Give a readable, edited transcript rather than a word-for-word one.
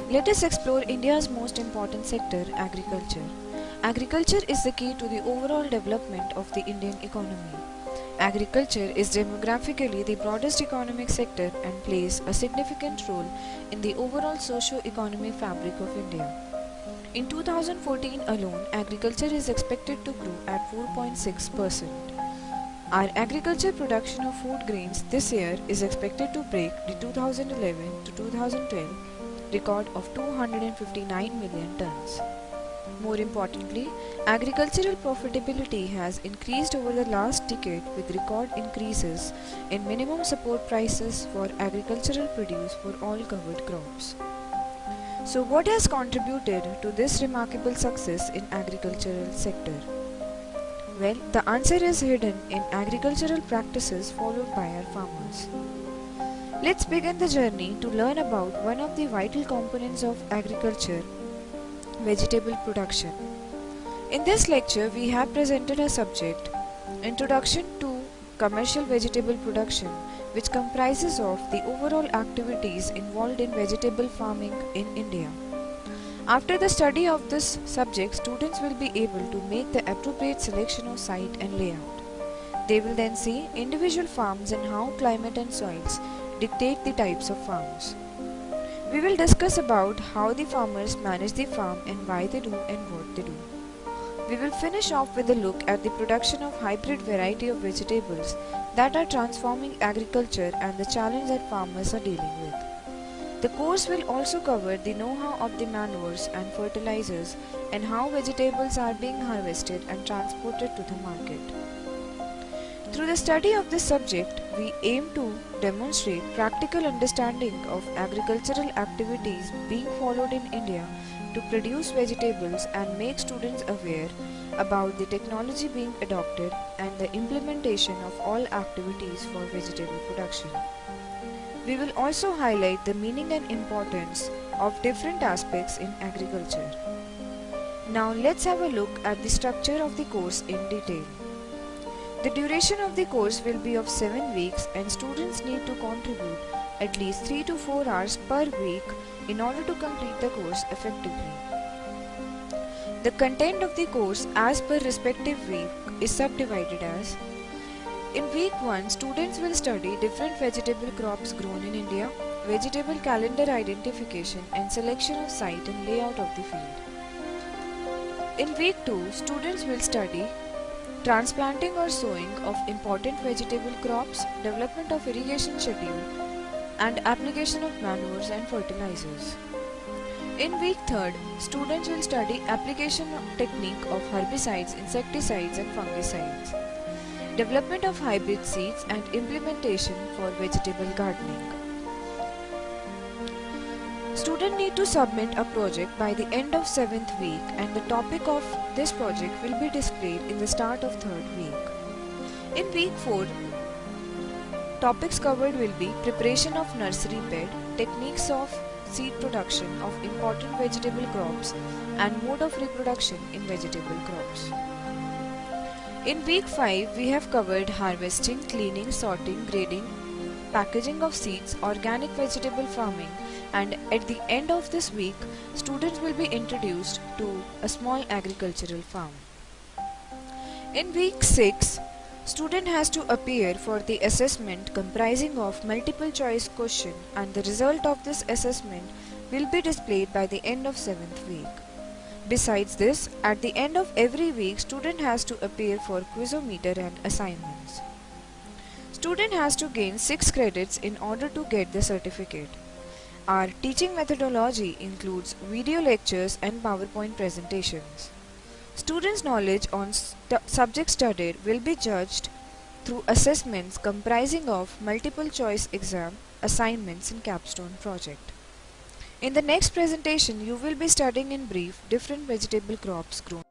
Let us explore India's most important sector, agriculture. Agriculture is the key to the overall development of the Indian economy. Agriculture is demographically the broadest economic sector and plays a significant role in the overall socio-economic fabric of India. In 2014 alone, agriculture is expected to grow at 4.6%. Our agriculture production of food grains this year is expected to break the 2011 to 2012 record of 259 million tons. More importantly, agricultural profitability has increased over the last decade with record increases in minimum support prices for agricultural produce for all covered crops. So what has contributed to this remarkable success in agricultural sector? Well, the answer is hidden in agricultural practices followed by our farmers. Let's begin the journey to learn about one of the vital components of agriculture, vegetable production. In this lecture, we have presented a subject, Introduction to Commercial Vegetable Production, which comprises of the overall activities involved in vegetable farming in India. After the study of this subject, students will be able to make the appropriate selection of site and layout. They will then see individual farms and how climate and soils dictate the types of farms. We will discuss about how the farmers manage the farm and why they do and what they do. We will finish off with a look at the production of hybrid variety of vegetables that are transforming agriculture and the challenge that farmers are dealing with. The course will also cover the know-how of the manures and fertilizers and how vegetables are being harvested and transported to the market. Through the study of this subject, we aim to demonstrate practical understanding of agricultural activities being followed in India to produce vegetables and make students aware about the technology being adopted and the implementation of all activities for vegetable production. We will also highlight the meaning and importance of different aspects in agriculture. Now let's have a look at the structure of the course in detail. The duration of the course will be of 7 weeks and students need to contribute at least 3 to 4 hours per week in order to complete the course effectively. The content of the course as per respective week is subdivided as: in week 1, students will study different vegetable crops grown in India, vegetable calendar identification and selection of site and layout of the field. In week 2, students will study transplanting or sowing of important vegetable crops, development of irrigation schedule, and application of manures and fertilizers. In week 3, students will study application technique of herbicides, insecticides and fungicides, development of hybrid seeds and implementation for vegetable gardening. Students need to submit a project by the end of 7th week and the topic of this project will be displayed in the start of 3rd week. In week 4, topics covered will be preparation of nursery bed, techniques of seed production of important vegetable crops and mode of reproduction in vegetable crops. In week 5, we have covered harvesting, cleaning, sorting, grading, packaging of seeds, organic vegetable farming, and at the end of this week, students will be introduced to a small agricultural farm. In week 6, student has to appear for the assessment comprising of multiple choice question and the result of this assessment will be displayed by the end of 7th week. Besides this, at the end of every week, student has to appear for quizometer and assignments. Student has to gain 6 credits in order to get the certificate. Our teaching methodology includes video lectures and PowerPoint presentations. Students' knowledge on subject studied will be judged through assessments comprising of multiple choice exam, assignments and capstone project. In the next presentation, you will be studying in brief different vegetable crops grown.